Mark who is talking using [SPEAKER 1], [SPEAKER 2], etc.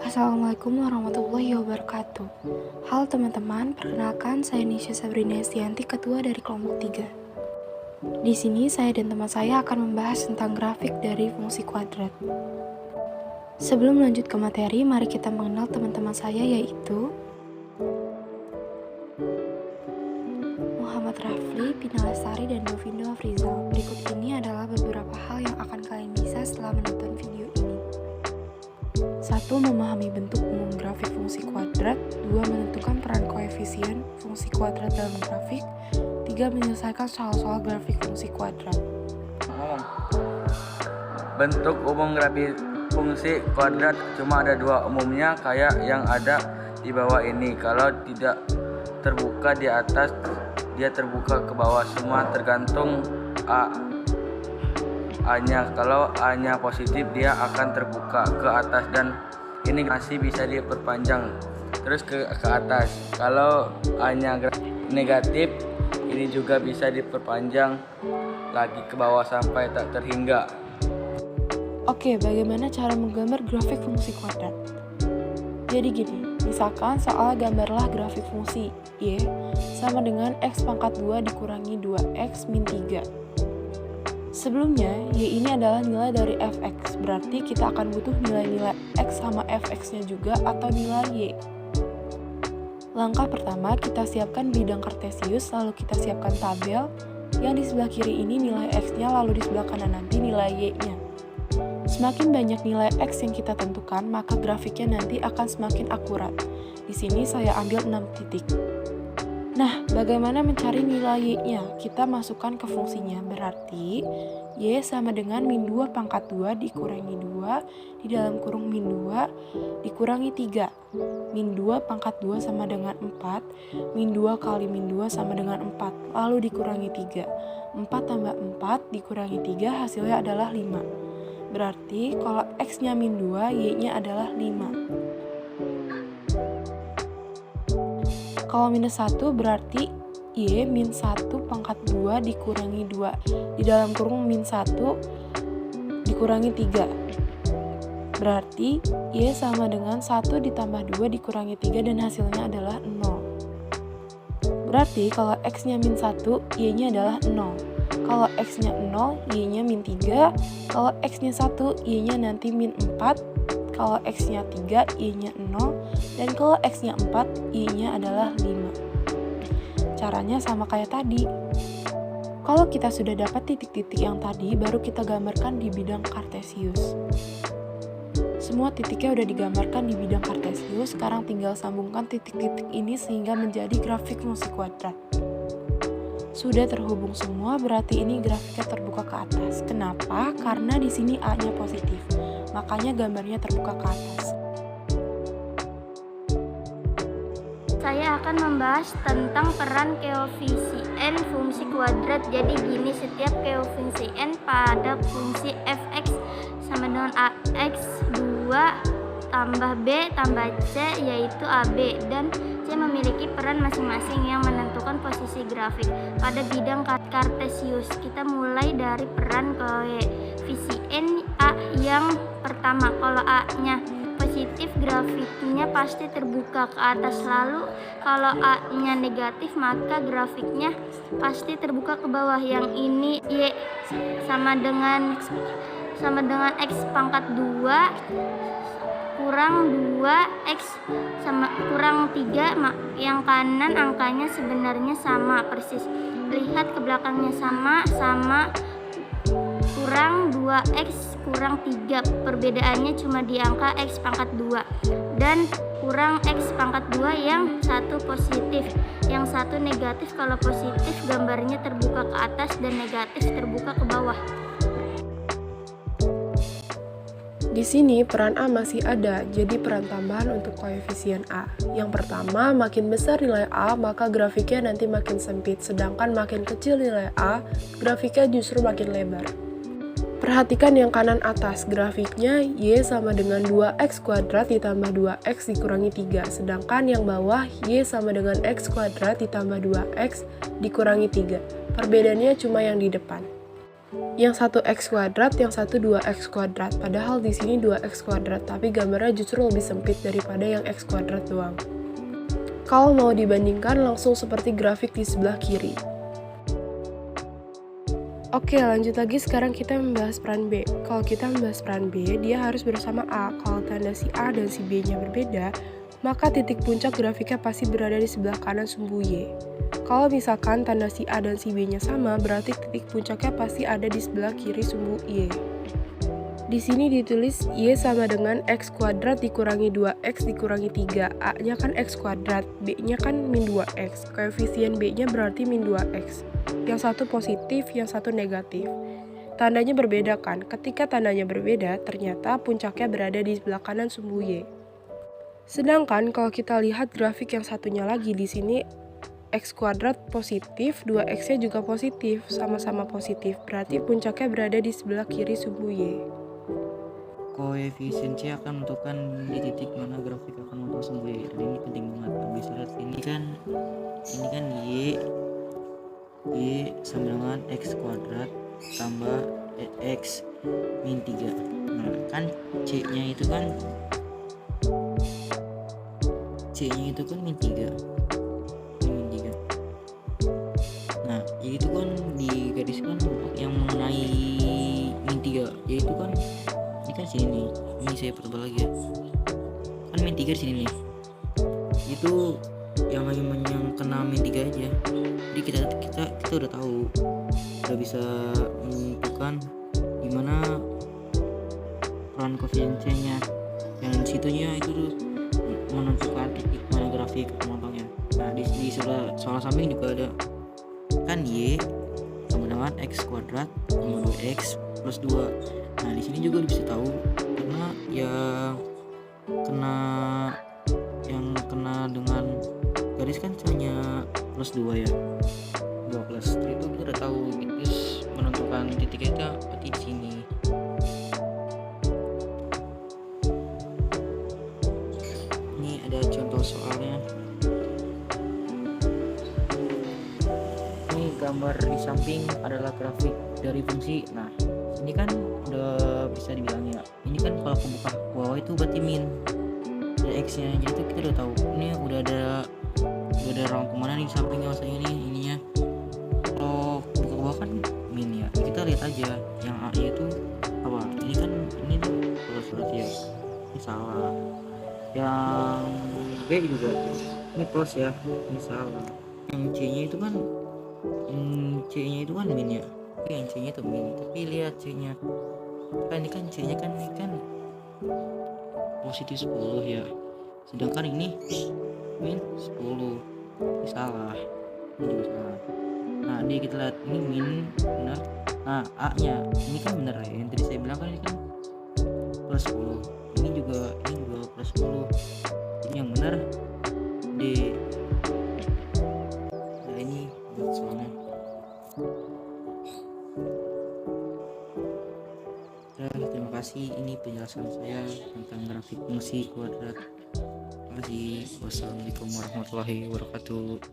[SPEAKER 1] Assalamualaikum warahmatullahi wabarakatuh. Halo teman-teman, perkenalkan saya Nisha Sabrina Estianti, ketua dari kelompok 3. Di sini saya dan teman saya akan membahas tentang grafik dari fungsi kuadrat. Sebelum lanjut ke materi, mari kita mengenal teman-teman saya, yaitu Muhammad Rafli, Pina Lestari, dan Dovindo Afrizal. Berikut ini adalah beberapa hal yang akan kalian bisa setelah menonton video ini. 1. Memahami bentuk umum grafik fungsi kuadrat. 2. Menentukan peran koefisien fungsi kuadrat dalam grafik. 3. Menyelesaikan soal-soal grafik fungsi kuadrat.
[SPEAKER 2] Bentuk umum grafik fungsi kuadrat cuma ada dua umumnya, kayak yang ada di bawah ini. Kalau tidak terbuka di atas, dia terbuka ke bawah. Semua tergantung A-nya. Kalau A-nya positif, dia akan terbuka ke atas, dan ini masih bisa diperpanjang terus ke atas. Kalau A-nya negatif, ini juga bisa diperpanjang lagi ke bawah sampai tak terhingga.
[SPEAKER 1] Oke, bagaimana cara menggambar grafik fungsi kuadrat? Jadi gini, misalkan soal gambarlah grafik fungsi Y sama dengan X pangkat 2 dikurangi 2X min 3. Sebelumnya, Y ini adalah nilai dari fx, berarti kita akan butuh nilai-nilai X sama fx-nya juga atau nilai Y. Langkah pertama, kita siapkan bidang kartesius, lalu kita siapkan tabel. Yang di sebelah kiri ini nilai X-nya, lalu di sebelah kanan nanti nilai Y-nya. Semakin banyak nilai X yang kita tentukan, maka grafiknya nanti akan semakin akurat. Di sini saya ambil 6 titik. Nah, bagaimana mencari nilai Y-nya? Kita masukkan ke fungsinya, berarti Y sama dengan min 2 pangkat 2 dikurangi 2, di dalam kurung min 2, dikurangi 3. Min 2 pangkat 2 sama dengan 4, min 2 kali min 2 sama dengan 4, lalu dikurangi 3. 4 tambah 4 dikurangi 3, hasilnya adalah 5. Berarti kalau X-nya min 2, Y-nya adalah 5. Kalau minus 1 berarti Y min 1 pangkat 2 dikurangi 2. Di dalam kurung min 1 dikurangi 3. Berarti Y sama dengan 1 ditambah 2 dikurangi 3 dan hasilnya adalah 0. Berarti kalau X-nya min 1, Y-nya adalah 0. Kalau X-nya 0, Y-nya min 3. Kalau X-nya 1, Y-nya nanti min 4. Kalau X-nya 3, Y-nya 0. Dan kalau X-nya 4, Y-nya adalah 5. Caranya sama kayak tadi. Kalau kita sudah dapat titik-titik yang tadi, baru kita gambarkan di bidang kartesius. Semua titiknya udah digambarkan di bidang kartesius, sekarang tinggal sambungkan titik-titik ini sehingga menjadi grafik fungsi kuadrat. Sudah terhubung semua, berarti ini grafiknya terbuka ke atas. Kenapa? Karena di sini A-nya positif, makanya gambarnya terbuka ke atas.
[SPEAKER 3] Saya akan membahas tentang peran koefisien fungsi kuadrat. Jadi gini, setiap koefisien pada fungsi fx sama dengan ax 2 tambah b tambah c, yaitu ab, dan c memiliki peran masing-masing yang menentukan posisi grafik. Pada bidang kartesius, kita mulai dari peran koefisien A yang pertama. Kalau A-nya positif, grafiknya pasti terbuka ke atas. Lalu kalau A-nya negatif, maka grafiknya pasti terbuka ke bawah. Yang ini Y sama dengan X pangkat 2 kurang 2X sama kurang 3. Yang kanan angkanya sebenarnya sama persis. Lihat ke belakangnya, sama kurang 2X kurang 3, perbedaannya cuma di angka X pangkat 2, dan kurang X pangkat 2 yang satu positif, yang satu negatif. Kalau positif gambarnya terbuka ke atas dan negatif terbuka ke bawah.
[SPEAKER 1] Di sini peran A masih ada, jadi peran tambahan untuk koefisien A. Yang pertama, makin besar nilai A, maka grafiknya nanti makin sempit, sedangkan makin kecil nilai A, grafiknya justru makin lebar. Perhatikan yang kanan atas, grafiknya Y sama dengan 2X kuadrat ditambah 2X dikurangi 3, sedangkan yang bawah Y sama dengan X kuadrat ditambah 2X dikurangi 3. Perbedaannya cuma yang di depan. Yang satu x kuadrat, yang satu 2x kuadrat. Padahal di sini 2x kuadrat, tapi gambarnya justru lebih sempit daripada yang x kuadrat doang. Kalau mau dibandingkan, langsung seperti grafik di sebelah kiri. Oke, lanjut lagi, sekarang kita membahas peran B. Kalau kita membahas peran B, dia harus bersama A. Kalau tanda si A dan si B-nya berbeda, maka titik puncak grafiknya pasti berada di sebelah kanan sumbu Y. Kalau misalkan tanda si A dan si B-nya sama, berarti titik puncaknya pasti ada di sebelah kiri sumbu Y. Di sini ditulis Y sama dengan X kuadrat dikurangi 2X dikurangi 3. A-nya kan X kuadrat, B-nya kan min 2X. Koefisien B-nya berarti min 2X. Yang satu positif, yang satu negatif. Tandanya berbeda kan? Ketika tandanya berbeda, ternyata puncaknya berada di sebelah kanan sumbu Y. Sedangkan kalau kita lihat grafik yang satunya lagi, di sini X kuadrat positif, 2X-nya juga positif, sama-sama positif. Berarti puncaknya berada di sebelah kiri sumbu Y.
[SPEAKER 4] Koefisien C akan menentukan di titik mana grafik akan membentuk sumbu Y. Dan ini penting banget. Bisa lihat ini kan Y sama dengan X kuadrat tambah X min 3. Nah kan C-nya itu kan min 3. Nah itu kan digariskan yang mengenai min 3, yaitu kan ini kan sini nih, ini saya pertebal lagi ya, kan min 3 di sini nih, itu yang kena min 3 aja. Jadi kita udah tahu, udah bisa menentukan gimana peran koefisiennya, yang situnya itu tuh menentukan titik mana grafik memotongnya. Nah di sebelah soal samping juga ada kan Y sama dengan X kuadrat tambah 2X plus 2. Nah di sini juga bisa tahu karena yang kena dengan garis kan hanya plus 2 ya, 2 plus itu kita udah tahu. Terus menentukan titiknya itu berarti di sini. Ini ada contoh soalnya. Ini gambar di samping adalah grafik dari fungsi. Nah ini kan udah bisa dibilang ya, ini kan kalau aku buka bawah itu berarti min, ada X nya, jadi itu kita udah tahu ini udah ada rangkuman di sampingnya, masa ininya. Kalau buka bawah kan min ya, kita lihat aja yang A nya itu apa. Ini kan ini tuh plus berarti ya, ini salah. Yang B juga ini plus ya, ini salah. Yang C nya itu kan min ya, yang C nya itu min, tapi lihat C nya kan ini kan C nya kan ini kan positif 10 ya, sedangkan ini min 10, ini salah, ini juga salah. Nah ini kita lihat ini min benar. Nah A nya ini kan benar ya, yang tadi saya bilang kan ini kan plus 10, ini juga plus 10, jadi yang benar D. Nah ini buat soalnya. Terima kasih, ini penjelasan saya tentang grafik fungsi kuadrat. Terima kasih. Wassalamualaikum warahmatullahi wabarakatuh.